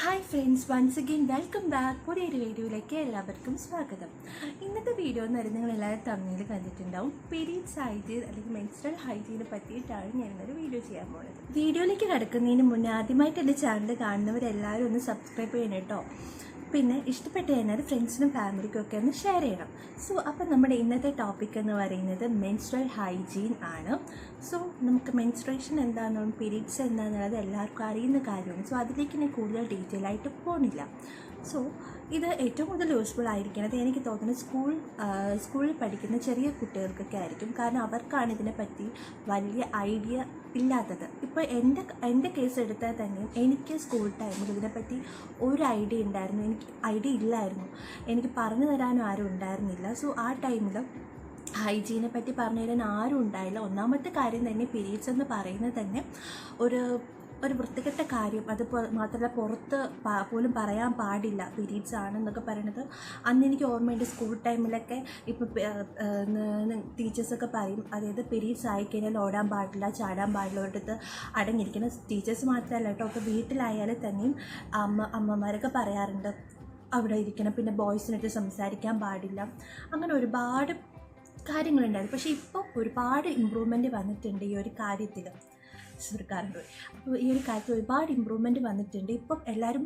Hi friends, once again welcome back. പുതിയൊരു വീഡിയോയിലേക്ക് എല്ലാവർക്കും സ്വാഗതം. ഇന്നത്തെ വീഡിയോ എന്ന് പറയുന്നത് നിങ്ങളെല്ലാവരും തമ്മിൽ കണ്ടിട്ടുണ്ടാവും. പീരീഡ്സ് ഹൈജീൻ അല്ലെങ്കിൽ മെൻസ്ട്രൽ ഹൈജീനെ പറ്റിയിട്ടാണ് ഞാനൊരു വീഡിയോ ചെയ്യാൻ പോകുന്നത്. വീഡിയോയിലേക്ക് കിടക്കുന്നതിന് മുന്നേ ആദ്യമായിട്ട് എൻ്റെ ചാനൽ കാണുന്നവരെല്ലാവരും ഒന്ന് സബ്സ്ക്രൈബ് ചെയ്യണം കേട്ടോ. പിന്നെ ഇഷ്ടപ്പെട്ട് കഴിഞ്ഞാൽ ഫ്രണ്ട്സിനും ഫാമിലിക്കും ഒക്കെ ഒന്ന് ഷെയർ ചെയ്യണം. അപ്പോൾ നമ്മുടെ ഇന്നത്തെ ടോപ്പിക് എന്ന് പറയുന്നത് മെൻസ്ട്രൽ ഹൈജീൻ ആണ്. നമുക്ക് മെൻസ്ട്രേഷൻ എന്താണെന്നും പീരീഡ്സ് എന്താണെന്നുള്ളത് എല്ലാവർക്കും അറിയുന്ന കാര്യമാണ്. അതിലേക്ക് ഞാൻ കൂടുതൽ ഡീറ്റെയിൽ ആയിട്ട് പോകുന്നില്ല. ഇത് ഏറ്റവും കൂടുതൽ യൂസ്ഫുൾ ആയിരിക്കുന്നത് എനിക്ക് തോന്നുന്നത് സ്കൂളിൽ പഠിക്കുന്ന ചെറിയ കുട്ടികൾക്കൊക്കെ ആയിരിക്കും. കാരണം അവർക്കാണ് ഇതിനെപ്പറ്റി വലിയ ഐഡിയ ഇല്ലാത്തത്. ഇപ്പോൾ എൻ്റെ കേസ് എടുത്താൽ തന്നെ എനിക്ക് സ്കൂൾ ടൈമിൽ ഇതിനെപ്പറ്റി ഒരു ഐഡിയ ഉണ്ടായിരുന്നു, എനിക്ക് ഐഡിയ ഇല്ലായിരുന്നു, എനിക്ക് പറഞ്ഞു തരാനും ആരും ഉണ്ടായിരുന്നില്ല. ആ ടൈമിൽ ഹൈജീനെ പറ്റി പറഞ്ഞു തരാൻ ആരും ഉണ്ടായില്ല. ഒന്നാമത്തെ കാര്യം തന്നെ പീരീഡ്സ് എന്ന് പറയുന്നത് തന്നെ ഒരു വൃത്തികെട്ട കാര്യം. അത് മാത്രമല്ല പുറത്ത് പോലും പറയാൻ പാടില്ല പീരീഡ്സ് ആണെന്നൊക്കെ പറയണത്. അന്ന് എനിക്ക് ഓർമ്മയുണ്ട്, സ്കൂൾ ടൈമിലൊക്കെ ഇപ്പോൾ ടീച്ചേഴ്സൊക്കെ പറയും, അതായത് പീരീഡ്സ് ആയിക്കഴിഞ്ഞാൽ ഓടാൻ പാടില്ല, ചാടാൻ പാടില്ല, ഒരിടത്ത് അടങ്ങിയിരിക്കണം. ടീച്ചേഴ്സ് മാത്രമല്ല കേട്ടോ, ഇപ്പോൾ വീട്ടിലായാലും തന്നെയും അമ്മമാരൊക്കെ പറയാറുണ്ട് അവിടെ ഇരിക്കണം, പിന്നെ ബോയ്സിനായിട്ട് സംസാരിക്കാൻ പാടില്ല, അങ്ങനെ ഒരുപാട് കാര്യങ്ങളുണ്ടായിരുന്നു. പക്ഷേ ഇപ്പോൾ ഒരുപാട് ഇമ്പ്രൂവ്മെൻറ്റ് വന്നിട്ടുണ്ട് ഈ ഒരു കാര്യത്തിൽ. അപ്പോൾ ഈ ഒരു കാര്യത്തിൽ ഒരുപാട് ഇമ്പ്രൂവ്മെൻറ്റ് വന്നിട്ടുണ്ട്. ഇപ്പം എല്ലാവരും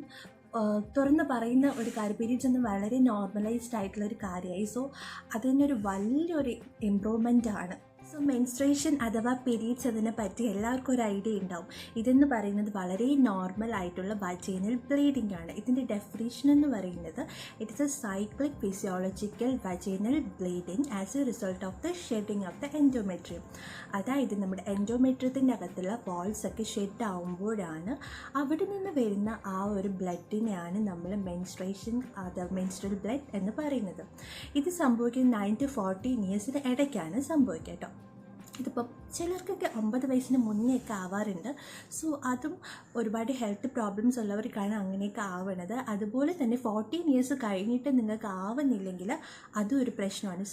തുറന്ന് പറയുന്ന ഒരു കാര്യം, പീരീഡ്സ് എന്ന് വളരെ നോർമലൈസ്ഡ് ആയിട്ടുള്ളൊരു കാര്യമായി. അത് തന്നെ ഒരു വലിയൊരു ഇമ്പ്രൂവ്മെൻ്റ് ആണ്. മെൻസ്ട്രേഷൻ അഥവാ പീരീഡ്സ് അതിനെ പറ്റി എല്ലാവർക്കും ഒരു ഐഡിയ ഉണ്ടാവും. ഇതെന്ന് പറയുന്നത് വളരെ നോർമൽ ആയിട്ടുള്ള വജൈനൽ ബ്ലീഡിംഗ് ആണ്. ഇതിൻ്റെ ഡെഫിനിഷൻ എന്ന് പറയുന്നത് it is A cyclic physiological vaginal bleeding as A result of the shedding of the endometrium. അതായത് നമ്മുടെ എൻഡോമെട്രിയത്തിൻ്റെ അകത്തുള്ള വാൾസ് ഒക്കെ ഷെഡ് ആവുമ്പോഴാണ് അവിടെ നിന്ന് വരുന്ന ആ ഒരു ബ്ലഡിനെയാണ് നമ്മൾ മെൻസ്ട്രൽ ബ്ലഡ് എന്ന് പറയുന്നത്. ഇത് സംഭവിക്കുന്നത് 9 to 14 ഇയേഴ്സിന് ഇടയ്ക്കാണ് സംഭവിക്കുക കേട്ടോ. ഇതിപ്പം ചിലർക്കൊക്കെ 50 വയസ്സിന് മുന്നേ ഒക്കെ ആവാറുണ്ട്. അതും ഒരുപാട് ഹെൽത്ത് പ്രോബ്ലംസ് ഉള്ളവർക്കാണ് അങ്ങനെയൊക്കെ ആവണത്. അതുപോലെ തന്നെ 14 ഇയേഴ്സ് കഴിഞ്ഞിട്ട് നിങ്ങൾക്ക് ആവുന്നില്ലെങ്കിൽ അതും ഒരു പ്രശ്നമാണ്.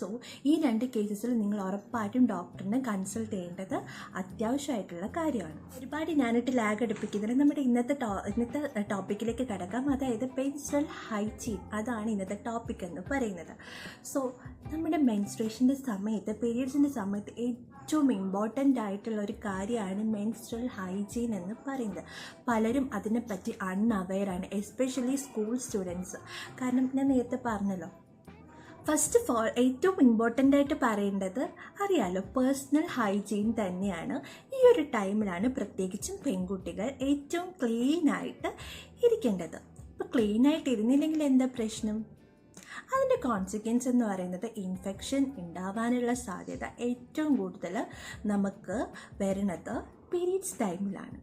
ഈ 2 കേസസിൽ നിങ്ങൾ ഉറപ്പായിട്ടും ഡോക്ടറിനെ കൺസൾട്ട് ചെയ്യേണ്ടത് അത്യാവശ്യമായിട്ടുള്ള കാര്യമാണ്. ഒരുപാട് ഞാനിട്ട് ലാഗ് അടുപ്പിക്കുന്നത് നമ്മുടെ ഇന്നത്തെ ടോപ്പിക്കിലേക്ക് കിടക്കാം. അതായത് മെൻസ്ട്രൽ ഹൈജീൻ, അതാണ് ഇന്നത്തെ ടോപ്പിക് എന്ന് പറയുന്നത്. നമ്മുടെ മെൻസ്ട്രേഷൻ്റെ സമയത്ത്, പീരീഡ്സിൻ്റെ സമയത്ത് ഏറ്റവും ഇമ്പോർട്ടൻ്റ് ആയിട്ടുള്ള ഒരു കാര്യമാണ് മെൻസ്ട്രൽ ഹൈജീൻ എന്ന് പറയുന്നത്. പലരും അതിനെപ്പറ്റി അൺഅവെയറാണ്, എസ്പെഷ്യലി സ്കൂൾ സ്റ്റുഡൻസ്. കാരണം ഞാൻ നേരത്തെ പറഞ്ഞല്ലോ, ഫസ്റ്റ് ഓഫ് ഓൾ ഏറ്റവും ഇമ്പോർട്ടൻ്റ് ആയിട്ട് പറയേണ്ടത് അറിയാലോ, പേഴ്സണൽ ഹൈജീൻ തന്നെയാണ്. ഈ ഒരു ടൈമിലാണ് പ്രത്യേകിച്ചും പെൺകുട്ടികൾ ഏറ്റവും ക്ലീനായിട്ട് ഇരിക്കേണ്ടത്. ഇപ്പോൾ ക്ലീനായിട്ട് ഇരുന്നില്ലെങ്കിൽ എന്താ പ്രശ്നം? അതിൻ്റെ കോൺസിക്വൻസ് എന്ന് പറയുന്നത് ഇൻഫെക്ഷൻ ഉണ്ടാവാനുള്ള സാധ്യത ഏറ്റവും കൂടുതൽ നമുക്ക് വരുന്നത് പീരീഡ്സ് ടൈമിലാണ്.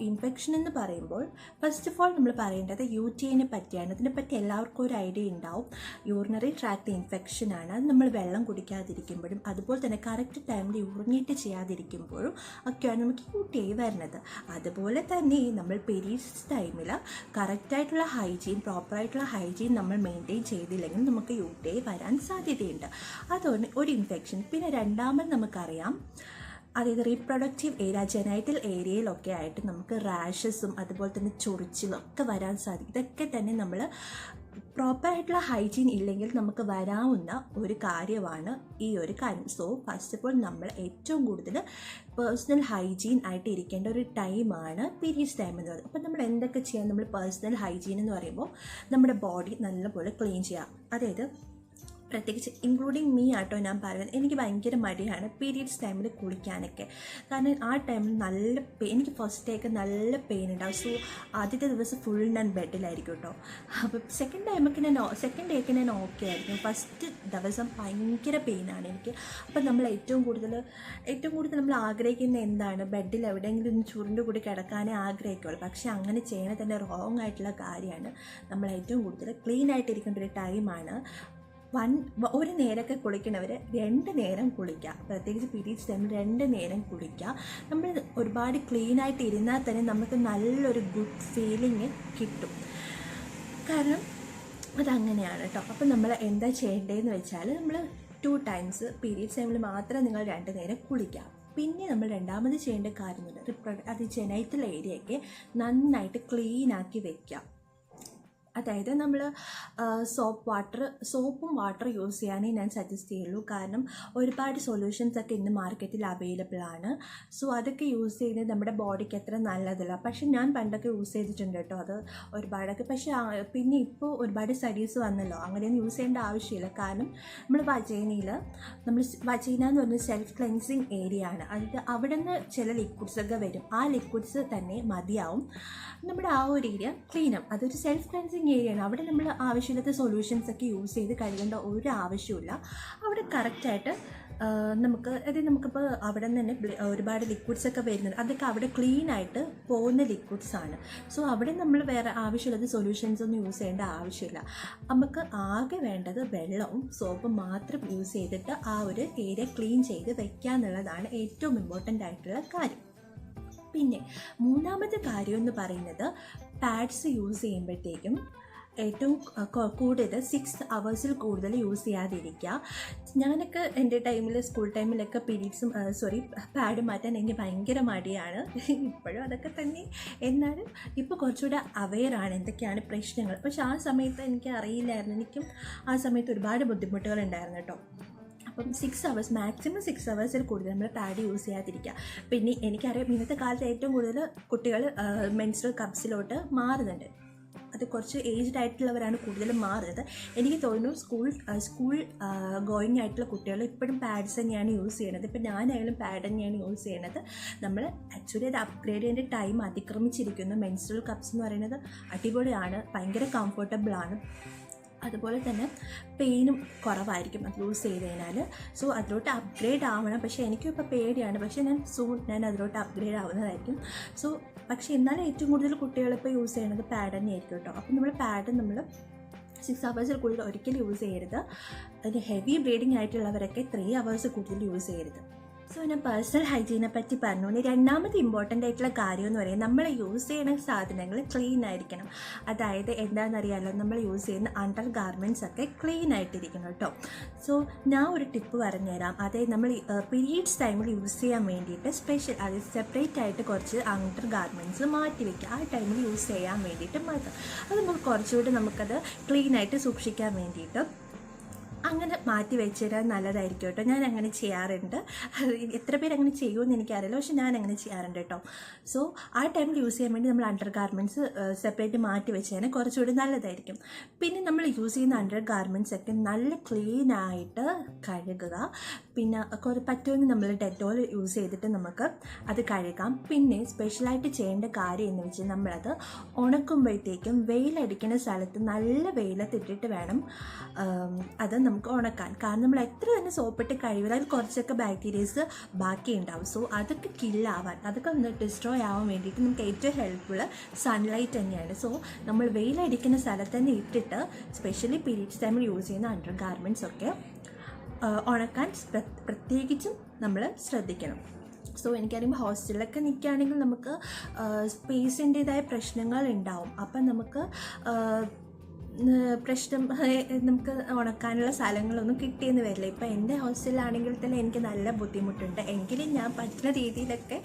ഇൻഫെക്ഷൻ എന്ന് പറയുമ്പോൾ ഫസ്റ്റ് ഓഫ് ഓൾ നമ്മൾ പറയേണ്ടത് UTIനെ പറ്റിയാണ്. ഇതിനെപ്പറ്റി എല്ലാവർക്കും ഒരു ഐഡിയ ഉണ്ടാവും. യൂറിനറി ട്രാക്ട് ഇൻഫെക്ഷനാണ്. അത് നമ്മൾ വെള്ളം കുടിക്കാതിരിക്കുമ്പോഴും അതുപോലെ തന്നെ കറക്റ്റ് ടൈമിൽ യൂറിനേറ്റ് ചെയ്യാതിരിക്കുമ്പോഴും ഒക്കെയാണ് നമുക്ക് UTI വരുന്നത്. അതുപോലെ തന്നെ നമ്മൾ പീരീഡ്സ് ടൈമിൽ കറക്റ്റായിട്ടുള്ള ഹൈജീൻ, പ്രോപ്പറായിട്ടുള്ള ഹൈജീൻ നമ്മൾ മെയിൻറ്റെയിൻ ചെയ്തില്ലെങ്കിൽ നമുക്ക് UTI വരാൻ സാധ്യതയുണ്ട്. അതൊന്ന് ഒരു ഇൻഫെക്ഷൻ. പിന്നെ രണ്ടാമത് നമുക്കറിയാം, അതായത് റീപ്രൊഡക്റ്റീവ് ഏരിയ, ജെനൈറ്റൽ ഏരിയയിലൊക്കെ ആയിട്ട് നമുക്ക് റാഷസും അതുപോലെ തന്നെ ചൊറിച്ചിലും ഒക്കെ വരാൻ സാധിക്കും. ഇതൊക്കെ തന്നെ നമ്മൾ പ്രോപ്പറായിട്ടുള്ള ഹൈജീൻ ഇല്ലെങ്കിൽ നമുക്ക് വരാവുന്ന ഒരു കാര്യമാണ് ഈ ഒരു കാര്യം. ഫസ്റ്റ് ഓഫ് ഓൾ നമ്മൾ ഏറ്റവും കൂടുതൽ പേഴ്സണൽ ഹൈജീൻ ആയിട്ട് ഇരിക്കേണ്ട ഒരു ടൈമാണ് പീരീഡ്സ് ടൈം എന്ന് പറയുന്നത്. അപ്പോൾ നമ്മൾ എന്തൊക്കെ ചെയ്യാം? നമ്മൾ പേഴ്സണൽ ഹൈജീൻ എന്ന് പറയുമ്പോൾ നമ്മുടെ ബോഡി നല്ലപോലെ ക്ലീൻ ചെയ്യാം. അതായത് പ്രത്യേകിച്ച് ഇൻക്ലൂഡിങ് മീ ആട്ടോ ഞാൻ പറയുന്നത്, എനിക്ക് ഭയങ്കര മടിയാണ് പീരീഡ്സ് ടൈമിൽ കുളിക്കാനൊക്കെ. കാരണം ആ ടൈമിൽ നല്ല എനിക്ക് ഫസ്റ്റ് ഡേക്ക് നല്ല പെയിൻ ഉണ്ടാവും. ആദ്യത്തെ ദിവസം ഫുൾ ഞാൻ ബെഡിലായിരിക്കും കേട്ടോ. അപ്പോൾ സെക്കൻഡ് ഡേക്ക് ഞാൻ ഓക്കെ ആയിരിക്കും. ഫസ്റ്റ് ദിവസം ഭയങ്കര പെയിനാണ് എനിക്ക്. അപ്പം നമ്മൾ ഏറ്റവും കൂടുതൽ നമ്മൾ ആഗ്രഹിക്കുന്ന എന്താണ്? ബെഡിൽ എവിടെയെങ്കിലും ഒന്ന് ചുരുണ്ട് കൂടി കിടക്കാനേ ആഗ്രഹിക്കുള്ളൂ. പക്ഷേ അങ്ങനെ ചെയ്യണത് തന്നെ റോങ് ആയിട്ടുള്ള കാര്യമാണ്. നമ്മൾ ഏറ്റവും കൂടുതൽ ക്ലീൻ ആയിട്ടിരിക്കേണ്ട ഒരു ടൈമാണ്. ഒരു നേരമൊക്കെ കുളിക്കുന്നവർ 2 നേരം കുളിക്കുക. പ്രത്യേകിച്ച് പീരീഡ്സ് ടൈമിൽ 2 നേരം കുളിക്കുക. നമ്മൾ ഒരുപാട് ക്ലീനായിട്ട് ഇരുന്നാൽ തന്നെ നമുക്ക് നല്ലൊരു ഗുഡ് ഫീലിംഗ് കിട്ടും. കാരണം അതങ്ങനെയാണ് കേട്ടോ. അപ്പം നമ്മൾ എന്താ ചെയ്യേണ്ടതെന്ന് വെച്ചാൽ, നമ്മൾ 2 ടൈംസ് പീരീഡ്സ് ടൈമിൽ മാത്രം നിങ്ങൾ 2 നേരം കുളിക്കുക. പിന്നെ നമ്മൾ രണ്ടാമത് ചെയ്യേണ്ട കാര്യം അത് ജെനൈറ്റൽ ഏരിയയൊക്കെ നന്നായിട്ട് ക്ലീനാക്കി വെക്കുക. അതായത് നമ്മൾ സോപ്പും വാട്ടർ യൂസ് ചെയ്യാനേ ഞാൻ സജസ്റ്റ് ചെയ്യുള്ളൂ. കാരണം ഒരുപാട് സൊല്യൂഷൻസ് ഒക്കെ ഇന്ന് മാർക്കറ്റിൽ അവൈലബിൾ ആണ്. സോ അതൊക്കെ യൂസ് ചെയ്യുന്നത് നമ്മുടെ ബോഡിക്ക് അത്ര നല്ലതല്ല. പക്ഷെ ഞാൻ പണ്ടൊക്കെ യൂസ് ചെയ്തിട്ടുണ്ട് കേട്ടോ, അത് ഒരുപാടൊക്കെ. പക്ഷേ പിന്നെ ഇപ്പോൾ ഒരുപാട് സ്റ്റഡീസ് വന്നല്ലോ, അങ്ങനെയൊന്നും യൂസ് ചെയ്യേണ്ട ആവശ്യമില്ല. കാരണം നമ്മൾ വജൈന എന്ന് പറഞ്ഞ സെൽഫ് ക്ലെൻസിങ് ഏരിയ ആണ്. അതായത് അവിടെ നിന്ന് ചില ലിക്വിഡ്സൊക്കെ വരും. ആ ലിക്വിഡ്സ് തന്നെ മതിയാവും നമ്മുടെ ആ ഒരു ഏരിയ ക്ലീൻ ആവും. അതൊരു സെൽഫ് ക്ലെൻസിങ് ഏരിയ ആണ്. അവിടെ നമ്മൾ ആവശ്യമില്ലാത്ത സൊല്യൂഷൻസ് ഒക്കെ യൂസ് ചെയ്ത് കഴുകേണ്ട ഒരു ആവശ്യമില്ല. അവിടെ കറക്റ്റായിട്ട് നമുക്കിപ്പോൾ അവിടെ നിന്ന് തന്നെ ഒരുപാട് ലിക്വിഡ്സ് ഒക്കെ വരുന്നുണ്ട്. അതൊക്കെ അവിടെ ക്ലീൻ ആയിട്ട് പോകുന്ന ലിക്വിഡ്സ് ആണ്. സോ അവിടെ നമ്മൾ വേറെ ആവശ്യമുള്ളത് സൊല്യൂഷൻസ് ഒന്നും യൂസ് ചെയ്യേണ്ട ആവശ്യമില്ല. നമുക്ക് ആകെ വേണ്ടത് വെള്ളവും സോപ്പും മാത്രം യൂസ് ചെയ്തിട്ട് ആ ഒരു ഏരിയ ക്ലീൻ ചെയ്ത് വയ്ക്കുക എന്നുള്ളതാണ് ഏറ്റവും ഇമ്പോർട്ടൻ്റ് ആയിട്ടുള്ള കാര്യം. പിന്നെ മൂന്നാമത്തെ കാര്യം എന്ന് പറയുന്നത്, പാഡ്സ് യൂസ് ചെയ്യുമ്പോഴത്തേക്കും ഏറ്റവും കൂടുതൽ 6 hours കൂടുതൽ യൂസ് ചെയ്യാതിരിക്കുക. ഞാനൊക്കെ എൻ്റെ സ്കൂൾ ടൈമിലൊക്കെ പാഡ് മാറ്റാൻ എനിക്ക് ഭയങ്കര മടിയാണ്. ഇപ്പോഴും അതൊക്കെ തന്നെ. എന്നാലും ഇപ്പോൾ കുറച്ചുകൂടെ അവെയറാണ് എന്തൊക്കെയാണ് പ്രശ്നങ്ങൾ. പക്ഷെ ആ സമയത്ത് എനിക്ക് അറിയില്ലായിരുന്നു. എനിക്കും ആ സമയത്ത് ഒരുപാട് ബുദ്ധിമുട്ടുകളുണ്ടായിരുന്നു കേട്ടോ. അപ്പം 6 hours, മാക്സിമം 6 hours കൂടുതൽ നമ്മൾ പാഡ് യൂസ് ചെയ്യാതിരിക്കുക. പിന്നെ എനിക്കറിയാം ഇന്നത്തെ കാലത്ത് ഏറ്റവും കൂടുതൽ കുട്ടികൾ മെൻസ്ട്രൽ കപ്സിലോട്ട് മാറുന്നുണ്ട്. അത് കുറച്ച് ഏജ്ഡ് ആയിട്ടുള്ളവരാണ് കൂടുതലും മാറുന്നത്. എനിക്ക് തോന്നുന്നു സ്കൂൾ ഗോയിങ് ആയിട്ടുള്ള കുട്ടികൾ ഇപ്പോഴും പാഡ്സ് തന്നെയാണ് യൂസ് ചെയ്യണത്. ഇപ്പം ഞാനായാലും പാഡ് തന്നെയാണ് യൂസ് ചെയ്യണത്. നമ്മൾ ആക്ച്വലി അത് അപ്ഗ്രേഡ് ചെയ്യേണ്ട ടൈം അതിക്രമിച്ചിരിക്കുന്നു. മെൻസ്ട്രൽ കപ്സ് എന്ന് പറയുന്നത് അടിപൊളിയാണ്, ഭയങ്കര കംഫർട്ടബിളാണ്. അതുപോലെ തന്നെ പെയിനും കുറവായിരിക്കും അത് യൂസ് ചെയ്ത് കഴിഞ്ഞാൽ. സോ അതിലോട്ട് അപ്ഗ്രേഡ് ആവണം. പക്ഷേ എനിക്കും ഇപ്പോൾ പേടിയാണ്. പക്ഷേ ഞാൻ അതിലോട്ട് അപ്ഗ്രേഡ് ആവുന്നതായിരിക്കും. പക്ഷേ എന്നാലും ഏറ്റവും കൂടുതൽ കുട്ടികളിപ്പോൾ യൂസ് ചെയ്യുന്നത് പാഡ് തന്നെയായിരിക്കും കേട്ടോ. അപ്പം നമ്മൾ പാഡ് 6 hours കൂടുതൽ ഒരിക്കലും യൂസ് ചെയ്യരുത്. അതിന് ഹെവി ബ്ലീഡിങ് ആയിട്ടുള്ളവരൊക്കെ 3 hours കൂടുതൽ യൂസ് ചെയ്യരുത്. സോ ഞാൻ പേഴ്സണൽ ഹൈജീനെ പറ്റി പറഞ്ഞു. രണ്ടാമത് ഇമ്പോർട്ടൻ്റ് ആയിട്ടുള്ള കാര്യം എന്ന് പറയുന്നത്, നമ്മൾ യൂസ് ചെയ്യുന്ന സാധനങ്ങൾ ക്ലീൻ ആയിരിക്കണം. അതായത് എന്താണെന്നറിയാമല്ലോ, നമ്മൾ യൂസ് ചെയ്യുന്ന അണ്ടർ ഗാർമെൻറ്റ്സ് ഒക്കെ ക്ലീൻ ആയിട്ടിരിക്കണം കേട്ടോ. സോ ഞാൻ ഒരു ടിപ്പ് പറഞ്ഞുതരാം. അതായത് നമ്മൾ പീരീഡ്സ് ടൈമിൽ യൂസ് ചെയ്യാൻ വേണ്ടിയിട്ട് സെപ്പറേറ്റ് ആയിട്ട് കുറച്ച് അണ്ടർ ഗാർമെൻറ്റ്സ് മാറ്റി വയ്ക്കുക. ആ ടൈമിൽ യൂസ് ചെയ്യാൻ വേണ്ടിയിട്ട് മാത്രം. അത് നമുക്ക് കുറച്ചുകൂടി നമുക്കത് ക്ലീൻ ആയിട്ട് സൂക്ഷിക്കാൻ വേണ്ടിയിട്ട് അങ്ങനെ മാറ്റി വെച്ചിടാൻ നല്ലതായിരിക്കും കേട്ടോ. ഞാൻ അങ്ങനെ ചെയ്യാറുണ്ട്. എത്ര പേര് അങ്ങനെ ചെയ്യുമെന്ന് എനിക്കറിയില്ല, പക്ഷെ ഞാൻ അങ്ങനെ ചെയ്യാറുണ്ട് കേട്ടോ. സോ ആ ടൈമിൽ യൂസ് ചെയ്യാൻ വേണ്ടി നമ്മൾ അണ്ടർ ഗാർമെൻറ്റ്സ് സെപ്പറേറ്റ് മാറ്റി വെച്ച് കഴിഞ്ഞാൽ കുറച്ചുകൂടി നല്ലതായിരിക്കും. പിന്നെ നമ്മൾ യൂസ് ചെയ്യുന്ന അണ്ടർ ഗാർമെൻറ്റ്സ് ഒക്കെ നല്ല ക്ലീൻ ആയിട്ട് കഴുകുക. പിന്നെ പറ്റുമെങ്കിൽ നമ്മൾ ഡെറ്റോൾ യൂസ് ചെയ്തിട്ട് നമുക്ക് അത് കഴുകാം. പിന്നെ സ്പെഷ്യലായിട്ട് ചെയ്യേണ്ട കാര്യം എന്ന് വെച്ചാൽ, നമ്മളത് ഉണക്കുമ്പോഴത്തേക്കും വെയിലടിക്കുന്ന സ്ഥലത്ത് നല്ല വെയിലത്തിട്ടിട്ട് വേണം അത് നമുക്ക് ഉണക്കാൻ. കാരണം നമ്മൾ എത്ര തന്നെ സോപ്പിട്ട് കഴിവില്ല, അതിൽ കുറച്ചൊക്കെ ബാക്ടീരിയസ് ബാക്കി ഉണ്ടാവും. സോ അതൊക്കെ കില്ലാവാൻ, അതൊക്കെ ഒന്ന് ഡിസ്ട്രോയ് ആവാൻ വേണ്ടിയിട്ട് നമുക്ക് ഏറ്റവും ഹെൽപ്ഫുൾ സൺലൈറ്റ് തന്നെയാണ്. സോ നമ്മൾ വെയിലടിക്കുന്ന സ്ഥലത്ത് തന്നെ ഇട്ടിട്ട്, സ്പെഷ്യലി പീരീഡ്സ് ടൈമിൽ യൂസ് ചെയ്യുന്ന അണ്ടർ ഗാർമെൻറ്റ്സ് ഒക്കെ ഉണക്കാൻ പ്രത്യേകിച്ചും നമ്മൾ ശ്രദ്ധിക്കണം. സോ എനിക്കറിയുമ്പോൾ ഹോസ്റ്റലിലൊക്കെ നിൽക്കുകയാണെങ്കിൽ നമുക്ക് സ്പേസിൻ്റേതായ പ്രശ്നങ്ങൾ ഉണ്ടാവും. അപ്പം നമുക്ക് നമുക്ക് ഉണക്കാനുള്ള സ്ഥലങ്ങളൊന്നും കിട്ടിയെന്ന് വരില്ല. ഇപ്പം എൻ്റെ ഹോസ്റ്റലിലാണെങ്കിൽ തന്നെ എനിക്ക് നല്ല ബുദ്ധിമുട്ടുണ്ട്. എങ്കിലും ഞാൻ പറ്റുന്ന രീതിയിലൊക്കെ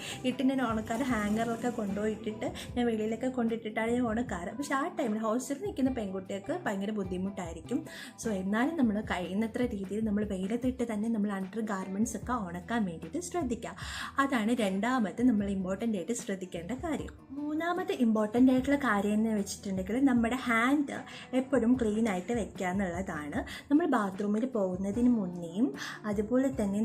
ഞാൻ ഉണക്കാറ് ഹാങ്ങറിലൊക്കെ കൊണ്ടുപോയിട്ടിട്ട് ഞാൻ വെളിയിലൊക്കെ കൊണ്ടിട്ടിട്ടാണ് ഞാൻ ഉണക്കാറ്. പക്ഷേ ആ ടൈമിൽ ഹോസ്റ്റലിൽ നിൽക്കുന്ന പെൺകുട്ടികൾക്ക് ഭയങ്കര ബുദ്ധിമുട്ടായിരിക്കും. സോ എന്നാലും നമ്മൾ കഴിയുന്നത്ര രീതിയിൽ നമ്മൾ വെയിലത്തിട്ട് തന്നെ നമ്മൾ അണ്ടർ ഗാർമെൻറ്റ്സ് ഒക്കെ ഉണക്കാൻ വേണ്ടിയിട്ട് ശ്രദ്ധിക്കുക. അതാണ് രണ്ടാമത്തെ നമ്മൾ ഇമ്പോർട്ടൻ്റ് ആയിട്ട് ശ്രദ്ധിക്കേണ്ട കാര്യം. മൂന്നാമത്തെ ഇമ്പോർട്ടൻ്റ് ആയിട്ടുള്ള കാര്യം എന്ന് വെച്ചിട്ടുണ്ടെങ്കിൽ, നമ്മുടെ ഹാൻഡ് എപ്പോഴും ക്ലീൻ ആയിട്ട് വെക്കുക എന്നുള്ളതാണ്. നമ്മൾ ബാത്റൂമിൽ പോകുന്നതിന് മുന്നേയും അതുപോലെ തന്നെ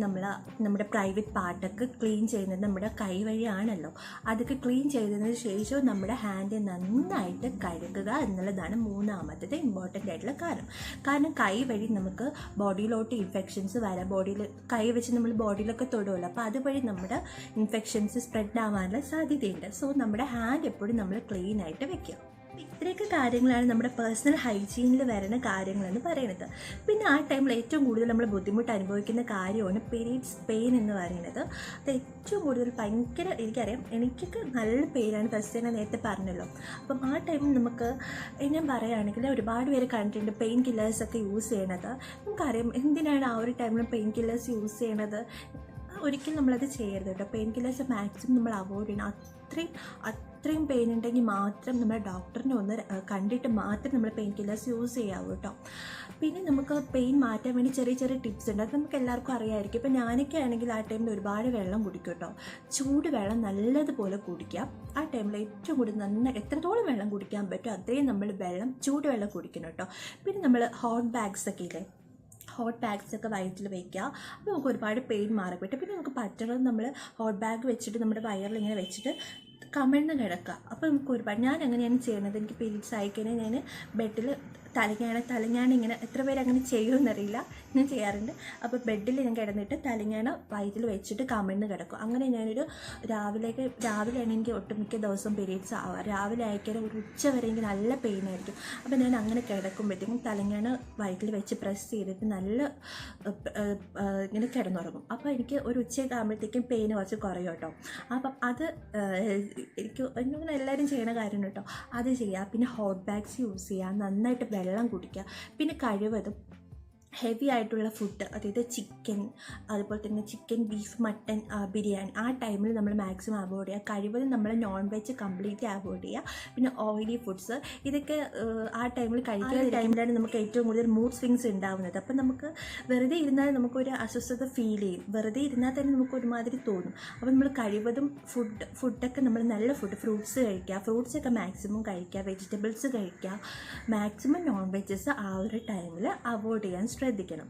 നമ്മുടെ പ്രൈവറ്റ് പാർട്ടൊക്കെ ക്ലീൻ ചെയ്യുന്നത് നമ്മുടെ കൈ വഴിയാണല്ലോ. അതൊക്കെ ക്ലീൻ ചെയ്തതിന് ശേഷം നമ്മുടെ ഹാൻഡ് നന്നായിട്ട് കഴുകുക എന്നുള്ളതാണ് മൂന്നാമത്തെ ഇമ്പോർട്ടൻ്റ് ആയിട്ടുള്ള കാരണം കൈ വഴി നമുക്ക് ബോഡിയിലോട്ട് ഇൻഫെക്ഷൻസ് വരാം. കൈ വെച്ച് നമ്മൾ ബോഡിയിലൊക്കെ തൊടുമല്ലോ, അപ്പോൾ അതുവഴി നമ്മുടെ ഇൻഫെക്ഷൻസ് സ്പ്രെഡ് ആവാനുള്ള സാധ്യതയുണ്ട്. സോ നമ്മുടെ ഹാൻഡ് എപ്പോഴും നമ്മൾ ക്ലീൻ ആയിട്ട് വെക്കുക. ഇത്രയൊക്കെ കാര്യങ്ങളാണ് നമ്മുടെ പേഴ്സണൽ ഹൈജീനിൽ വരുന്ന കാര്യങ്ങളെന്ന് പറയുന്നത്. പിന്നെ ആ ടൈമിൽ ഏറ്റവും കൂടുതൽ നമ്മൾ ബുദ്ധിമുട്ട് അനുഭവിക്കുന്ന കാര്യമാണ് പീരീഡ്സ് പെയിൻ എന്ന് പറയുന്നത്. അത് ഏറ്റവും കൂടുതൽ ഭയങ്കര, എനിക്കറിയാം, എനിക്കൊക്കെ നല്ല പെയിനാണ്. ഫസ്റ്റ് ഞാൻ നേരത്തെ പറഞ്ഞല്ലോ. അപ്പം ആ ടൈമിൽ ഞാൻ പറയുകയാണെങ്കിൽ ഒരുപാട് പേര് കണ്ടിട്ടുണ്ട് പെയിൻ കില്ലേഴ്സൊക്കെ യൂസ് ചെയ്യണത്. നമുക്കറിയാം എന്തിനാണ് ആ ഒരു ടൈമിൽ പെയിൻ കില്ലേഴ്സ് യൂസ് ചെയ്യണത്. ഒരിക്കലും നമ്മളത് ചെയ്യരുത് കേട്ടോ. പെയിൻ കില്ലേഴ്സ് മാക്സിമം നമ്മൾ അവോയ്ഡ് ചെയ്യണം. അത്രയും പെയിൻ ഉണ്ടെങ്കിൽ മാത്രം നമ്മൾ ഡോക്ടറിനെ ഒന്ന് കണ്ടിട്ട് മാത്രം നമ്മൾ പെയിൻ കില്ലേഴ്സ് യൂസ് ചെയ്യാവൂ കേട്ടോ. പിന്നെ നമുക്ക് പെയിൻ മാറ്റാൻ വേണ്ടി ചെറിയ ചെറിയ ടിപ്സ് ഉണ്ട്. അത് നമുക്ക് എല്ലാവർക്കും അറിയാമായിരിക്കും. ഇപ്പോൾ ഞാനൊക്കെ ആണെങ്കിൽ ആ ടൈമിൽ ഒരുപാട് വെള്ളം കുടിക്കും കേട്ടോ. ചൂട് വെള്ളം നല്ലതുപോലെ കുടിക്കുക. ആ ടൈമിൽ ഏറ്റവും കൂടുതൽ എത്രത്തോളം വെള്ളം കുടിക്കാൻ പറ്റും അത്രയും നമ്മൾ ചൂട് വെള്ളം കുടിക്കണം കേട്ടോ. പിന്നെ നമ്മൾ ഹോട്ട് ബാഗ്സ് ഒക്കെ ഇല്ലേ, ഹോട്ട് ബാഗ്സ് ഒക്കെ വയറ്റിൽ വയ്ക്കുക. അപ്പോൾ നമുക്ക് ഒരുപാട് പെയിൻ മാറി കിട്ടും. പിന്നെ നമുക്ക് പറ്റുന്നത് നമ്മൾ ഹോട്ട് ബാഗ് വെച്ചിട്ട് നമ്മുടെ വയറിൽ ഇങ്ങനെ വെച്ചിട്ട് കമിഴ്ന്ന് കിടക്കുക. അപ്പോൾ നമുക്ക് ഒരുപാട്, ഞാൻ അങ്ങനെയാണ് ചെയ്യുന്നത്. എനിക്ക് പീരീഡ്സ് ആയിക്കഴിഞ്ഞാൽ ഞാൻ ബെഡിൽ തലങ്ങാണ ഇങ്ങനെ, എത്ര പേര് അങ്ങനെ ചെയ്യുമെന്നറിയില്ല, ഞാൻ ചെയ്യാറുണ്ട്. അപ്പോൾ ബെഡിൽ ഞാൻ കിടന്നിട്ട് തലങ്ങാണ വയറ്റിൽ വെച്ചിട്ട് കമിഴ്ന്ന് കിടക്കും. അങ്ങനെ ഞാനൊരു രാവിലെയാണ് എനിക്ക് ഒട്ടുമിക്ക ദിവസം പീരീഡ്സ് ആവുക. രാവിലെ ആയിക്കഴിഞ്ഞാൽ ഒരു ഉച്ച വരെ എനിക്ക് നല്ല പെയിൻ ആയിരിക്കും. അപ്പോൾ ഞാൻ അങ്ങനെ കിടക്കുമ്പോഴത്തേക്കും തലങ്ങാണ വയറ്റിൽ വെച്ച് പ്രസ് ചെയ്തിട്ട് നല്ല ഇങ്ങനെ കിടന്നുറങ്ങും. അപ്പോൾ എനിക്ക് ഒരു ഉച്ചയൊക്കെ ആകുമ്പോഴത്തേക്കും പെയിൻ കുറച്ച് കുറയും കേട്ടോ. അപ്പം അത് എനിക്കങ്ങനെ എല്ലാവരും ചെയ്യണ കാര്യം കേട്ടോ, അത് ചെയ്യുക. പിന്നെ ഹോട്ട് ബാഗ്സ് യൂസ് ചെയ്യുക, നന്നായിട്ട് വെള്ളം കുടിക്കുക. പിന്നെ കഴിവതും ഹെവി ആയിട്ടുള്ള ഫുഡ്, അതായത് ചിക്കൻ, അതുപോലെ തന്നെ ചിക്കൻ, ബീഫ്, മട്ടൻ, ബിരിയാണി ആ ടൈമിൽ നമ്മൾ മാക്സിമം അവോയ്ഡ് ചെയ്യുക. കഴിവതും നമ്മൾ നോൺ വെജ് കംപ്ലീറ്റ്ലി അവോയ്ഡ് ചെയ്യുക. പിന്നെ ഓയിലി ഫുഡ്സ് ഇതൊക്കെ ആ ടൈമിൽ കഴിക്കുന്ന ടൈമിലാണ് നമുക്ക് ഏറ്റവും കൂടുതൽ മൂഡ് സ്വിങ്സ് ഉണ്ടാവുന്നത്. അപ്പം നമുക്ക് വെറുതെ ഇരുന്നാൽ നമുക്കൊരു അസ്വസ്ഥത ഫീൽ ചെയ്യും. വെറുതെ ഇരുന്നാൽ തന്നെ നമുക്ക് ഒരുമാതിരി തോന്നും. അപ്പോൾ നമ്മൾ കഴിവതും ഫുഡൊക്കെ നമ്മൾ നല്ല ഫുഡ്, ഫ്രൂട്ട്സ് കഴിക്കുക, ഫ്രൂട്ട്സൊക്കെ മാക്സിമം കഴിക്കുക, വെജിറ്റബിൾസ് കഴിക്കുക, മാക്സിമം നോൺ വെജസ് ആ ഒരു ടൈമിൽ അവോയ്ഡ് ചെയ്യാൻ ശ്രദ്ധിക്കണം.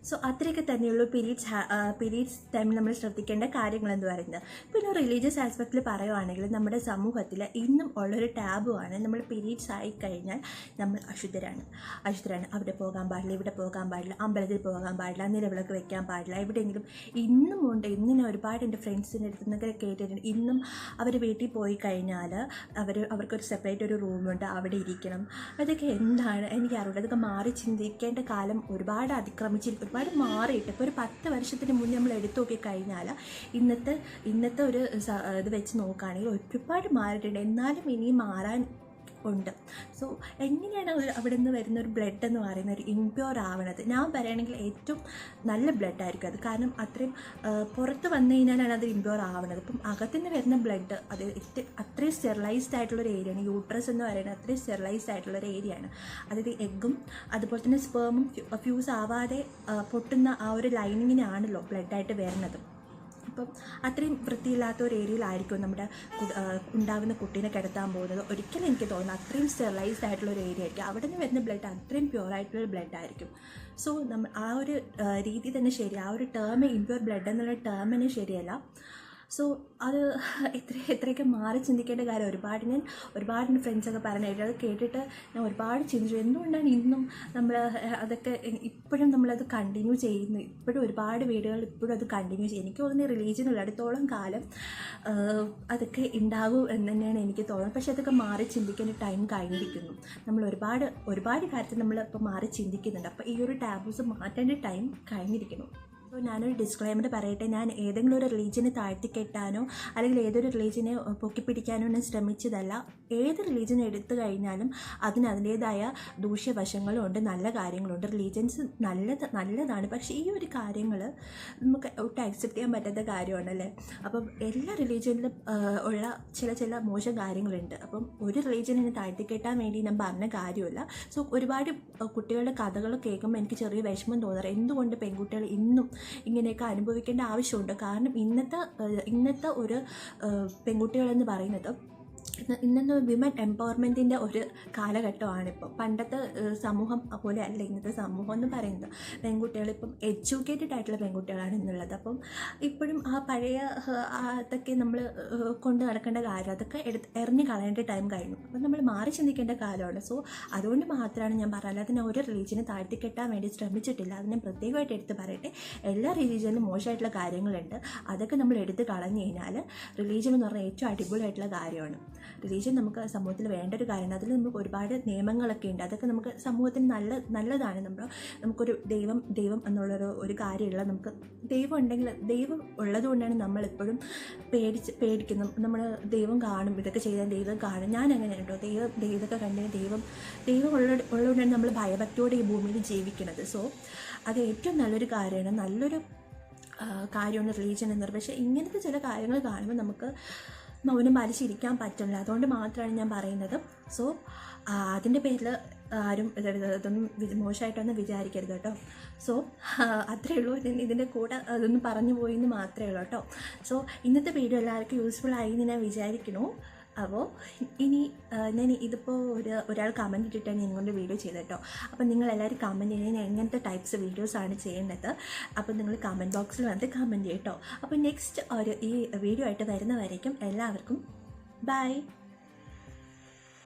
സോ അത്രയൊക്കെ തന്നെയുള്ളൂ പീരീഡ്സ് ടൈമിൽ നമ്മൾ ശ്രദ്ധിക്കേണ്ട കാര്യങ്ങൾ എന്ന് പറയുന്നത്. പിന്നെ റിലീജിയസ് ആസ്പെക്റ്റിൽ പറയുവാണെങ്കിൽ നമ്മുടെ സമൂഹത്തിൽ ഇന്നും ഉള്ളൊരു ടാബുവാണ്, നമ്മൾ പീരീഡ്സ് ആയിക്കഴിഞ്ഞാൽ നമ്മൾ അശുദ്ധരാണ്. അവിടെ പോകാൻ പാടില്ല, ഇവിടെ പോകാൻ പാടില്ല, അമ്പലത്തിൽ പോകാൻ പാടില്ല, നിലവിളക്ക് വെക്കാൻ പാടില്ല, എവിടെയെങ്കിലും. ഇന്നും ഉണ്ട്, ഇന്ന് ഞാൻ ഒരുപാട് എൻ്റെ ഫ്രണ്ട്സിൻ്റെ അടുത്ത് നിന്നൊക്കെ കേട്ടിട്ടുണ്ട്. ഇന്നും അവർ വീട്ടിൽ പോയി കഴിഞ്ഞാൽ അവർക്കൊരു സെപ്പറേറ്റ് ഒരു റൂമുണ്ട്, അവിടെ ഇരിക്കണം. അതൊക്കെ എന്താണ് എനിക്കറിയില്ല. അതൊക്കെ മാറി ചിന്തിക്കേണ്ട കാലം ഒരുപാട് ഒരുപാട് മാറിയിട്ട്. ഇപ്പോൾ ഒരു 10 വർഷത്തിന് മുന്നേ നമ്മൾ എടുത്തു നോക്കിക്കഴിഞ്ഞാൽ ഇന്നത്തെ ഒരു ഇത് വെച്ച് നോക്കുകയാണെങ്കിൽ ഒരുപാട് മാറിയിട്ടുണ്ട്. എന്നാലും ഇനിയും മാറാൻ ഉണ്ട്. സോ എങ്ങനെയാണ് അവിടെ നിന്ന് വരുന്ന ഒരു ബ്ലഡ് എന്ന് പറയുന്ന ഒരു ഇംപ്യൂർ ആവണത്? ഞാൻ പറയുകയാണെങ്കിൽ ഏറ്റവും നല്ല ബ്ലഡ് ആയിരിക്കും അത്. കാരണം അത്രയും പുറത്ത് വന്നു കഴിഞ്ഞാലാണ് അത് ഇംപ്യൂർ ആവണത്. ഇപ്പം അകത്തുനിന്ന് വരുന്ന ബ്ലഡ് അത് അത്രയും സ്റ്റെറിലൈസ്ഡ് ആയിട്ടുള്ളൊരു ഏരിയയാണ്. യൂട്രസ് എന്ന് പറയുന്നത് അത്രയും സ്റ്റെറിലൈസ്ഡ് ആയിട്ടുള്ളൊരു ഏരിയയാണ്. അതായത് എഗ്ഗും അതുപോലെ തന്നെ സ്പേമും ഫ്യൂസ് ആവാതെ പൊട്ടുന്ന ആ ഒരു ലൈനിങ്ങിനാണല്ലോ ബ്ലഡായിട്ട് വരുന്നത്. അപ്പം അത്രയും വൃത്തിയില്ലാത്ത ഒരു ഏരിയയിലായിരിക്കും നമ്മുടെ ഉണ്ടാകുന്ന കുട്ടീനെ കിടത്താൻ പോകുന്നത്. ഒരിക്കലും എനിക്ക് തോന്നുന്നു അത്രയും സ്റ്റെറിലൈസ്ഡ് ആയിട്ടുള്ളൊരു ഏരിയ ആയിരിക്കും. അവിടെ നിന്ന് വരുന്ന ബ്ലഡ് അത്രയും പ്യുവറായിട്ടുള്ള ബ്ലഡ് ആയിരിക്കും. സോ നമ്മൾ ആ ഒരു രീതി തന്നെ ശരി, ആ ഒരു ടേം ഇംപ്യൂർ ബ്ലഡ് എന്നുള്ള ടേം തന്നെ ശരിയല്ല. സോ അത് എത്രയൊക്കെ മാറി ചിന്തിക്കേണ്ട കാര്യം. ഒരുപാട് എൻ്റെ ഫ്രണ്ട്സൊക്കെ പറഞ്ഞിട്ട് അത് കേട്ടിട്ട് ഞാൻ ഒരുപാട് ചിന്തിച്ചു, എന്തുകൊണ്ടാണ് ഇന്നും നമ്മൾ അതൊക്കെ ഇപ്പോഴും നമ്മളത് കണ്ടിന്യൂ ചെയ്യുന്നു. ഇപ്പോഴും ഒരുപാട് വീടുകൾ ഇപ്പോഴും അത് കണ്ടിന്യൂ ചെയ്യും. എനിക്ക് തോന്നുന്നു റിലീജിയൻ ഉള്ളിടത്തോളം കാലം അതൊക്കെ ഉണ്ടാകും എന്ന് തന്നെയാണ് എനിക്ക് തോന്നുന്നത്. പക്ഷേ അതൊക്കെ മാറി ചിന്തിക്കേണ്ട ടൈം കഴിഞ്ഞിരിക്കുന്നു. നമ്മൾ ഒരുപാട് കാര്യത്തിൽ നമ്മൾ ഇപ്പോൾ മാറി ചിന്തിക്കുന്നുണ്ട്. അപ്പോൾ ഈ ഒരു ടാബൂസ് മാറ്റേണ്ട ടൈം കഴിഞ്ഞിരിക്കുന്നു. സോ ഞാനൊരു ഡിസ്ക്ലൈമർ പറയട്ടെ, ഞാൻ ഏതെങ്കിലും ഒരു റിലീജിയനെ താഴ്ത്തിക്കെട്ടാനോ അല്ലെങ്കിൽ ഏതൊരു റിലീജിയനെ പൊക്കിപ്പിടിക്കാനോ ഞാൻ ശ്രമിച്ചതല്ല. ഏത് റിലീജിയൻ എടുത്തു കഴിഞ്ഞാലും അതിൻ്റേതായ ദൂഷ്യവശങ്ങളും ഉണ്ട്, നല്ല കാര്യങ്ങളുണ്ട്. റിലീജിയൻസ് നല്ലതാണ്. പക്ഷേ ഈ ഒരു കാര്യങ്ങൾ നമുക്ക് ഒട്ടും അക്സെപ്റ്റ് ചെയ്യാൻ പറ്റാത്ത കാര്യമാണല്ലേ. അപ്പം എല്ലാ റിലീജിയനിലും ഉള്ള ചില മോശം കാര്യങ്ങളുണ്ട്. അപ്പം ഒരു റിലീജിയനെ താഴ്ത്തിക്കെട്ടാൻ വേണ്ടി ഞാൻ പറഞ്ഞ കാര്യമല്ല. സോ ഒരുപാട് കുട്ടികളുടെ കഥകൾ കേൾക്കുമ്പോൾ എനിക്ക് ചെറിയ വിഷമം തോന്നാറ്. എന്തുകൊണ്ട് പെൺകുട്ടികൾ ഇന്നും ഇങ്ങനെയൊക്കെ അനുഭവിക്കേണ്ട ആവശ്യമുണ്ട്? കാരണം ഇന്നത്തെ ഒരു പെൺകുട്ടികളെന്ന് പറയുന്നത് ഇന്നത്തെ വിമൻ എംപവർമെൻറ്റിൻ്റെ ഒരു കാലഘട്ടമാണിപ്പോൾ. പണ്ടത്തെ സമൂഹം പോലെ അല്ല ഇന്നത്തെ സമൂഹം എന്ന് പറയുന്നത്. പെൺകുട്ടികളിപ്പം എഡ്യൂക്കേറ്റഡ് ആയിട്ടുള്ള പെൺകുട്ടികളാണ് എന്നുള്ളത്. അപ്പം ഇപ്പോഴും ആ പഴയ അതൊക്കെ നമ്മൾ കൊണ്ട് നടക്കേണ്ട കാര്യം, അതൊക്കെ എറിഞ്ഞ് കളയേണ്ട ടൈം കഴിഞ്ഞു. അപ്പം നമ്മൾ മാറി ചിന്തിക്കേണ്ട കാലമാണ്. സോ അതുകൊണ്ട് മാത്രമാണ് ഞാൻ പറയുന്നത്. അതിന് ഒരു റിലീജിയനെ താഴ്ത്തിക്കെട്ടാൻ വേണ്ടി ശ്രമിച്ചിട്ടില്ല. അതിനെ പ്രത്യേകമായിട്ട് എടുത്ത് പറയട്ടെ. എല്ലാ റിലീജിയനിലും മോശമായിട്ടുള്ള കാര്യങ്ങളുണ്ട്. അതൊക്കെ നമ്മൾ എടുത്ത് കളഞ്ഞു കഴിഞ്ഞാൽ റിലീജിയൻ എന്ന് പറഞ്ഞാൽ ഏറ്റവും അടിപൊളിയായിട്ടുള്ള കാര്യമാണ്. റിലീജിയൻ നമുക്ക് സമൂഹത്തിൽ വേണ്ട ഒരു കാര്യമാണ്. അതിൽ നമുക്ക് ഒരുപാട് നിയമങ്ങളൊക്കെ ഉണ്ട്. അതൊക്കെ നമുക്ക് സമൂഹത്തിന് നല്ലതാണ്. നമുക്കൊരു ദൈവം എന്നുള്ളൊരു കാര്യമുള്ള, നമുക്ക് ദൈവം ഉണ്ടെങ്കിൽ, ദൈവം ഉള്ളതുകൊണ്ടാണ് നമ്മളെപ്പോഴും പേടിക്കുന്നത്. നമ്മൾ ദൈവം കാണും, ഇതൊക്കെ ചെയ്താൽ ദൈവം കാണും. ഞാൻ അങ്ങനെ കേട്ടോ, ദൈവമൊക്കെ കണ്ടു ദൈവം ഉള്ളതുകൊണ്ടാണ് നമ്മൾ ഭയഭക്തിയോടെ ഈ ഭൂമിയിൽ ജീവിക്കുന്നത്. സോ അത് ഏറ്റവും നല്ലൊരു കാര്യമാണ്, നല്ലൊരു കാര്യമാണ് റിലീജിയൻ എന്ന് പറയുന്നത്. പക്ഷേ ഇങ്ങനത്തെ ചില കാര്യങ്ങൾ കാണുമ്പോൾ മൗനം പാലിച്ചിരിക്കാൻ പറ്റില്ല. അതുകൊണ്ട് മാത്രമാണ് ഞാൻ പറയുന്നത്. സോ അതിൻ്റെ പേരിൽ ആരും ഇതൊന്നും മോശമായിട്ടൊന്നും വിചാരിക്കരുത് കേട്ടോ. സോ അത്രയേ ഉള്ളൂ. ഇതിൻ്റെ കൂടെ അതൊന്നും പറഞ്ഞു പോയി എന്ന് മാത്രമേ ഉള്ളൂ കേട്ടോ. സോ ഇന്നത്തെ വീഡിയോ എല്ലാവർക്കും യൂസ്ഫുൾ ആയി എന്ന് ഞാൻ വിചാരിക്കുന്നു. അപ്പോൾ ഇനി ഞാൻ ഇതിപ്പോൾ ഒരാൾ കമൻറ്റ് ഇട്ടിട്ടാണ് ഞാൻ കൊണ്ട് വീഡിയോ ചെയ്തത് കേട്ടോ. അപ്പോൾ നിങ്ങളെല്ലാവരും കമൻറ്റ് ചെയ്യുന്നത് എങ്ങനത്തെ ടൈപ്സ് വീഡിയോസാണ് ചെയ്യേണ്ടത്. അപ്പോൾ നിങ്ങൾ കമൻറ്റ് ബോക്സിൽ വന്നിട്ട് കമൻറ്റ് ചെയ്യും കേട്ടോ. അപ്പോൾ നെക്സ്റ്റ് ഈ വീഡിയോ ആയിട്ട് വരുന്നവരേക്കും എല്ലാവർക്കും ബൈ.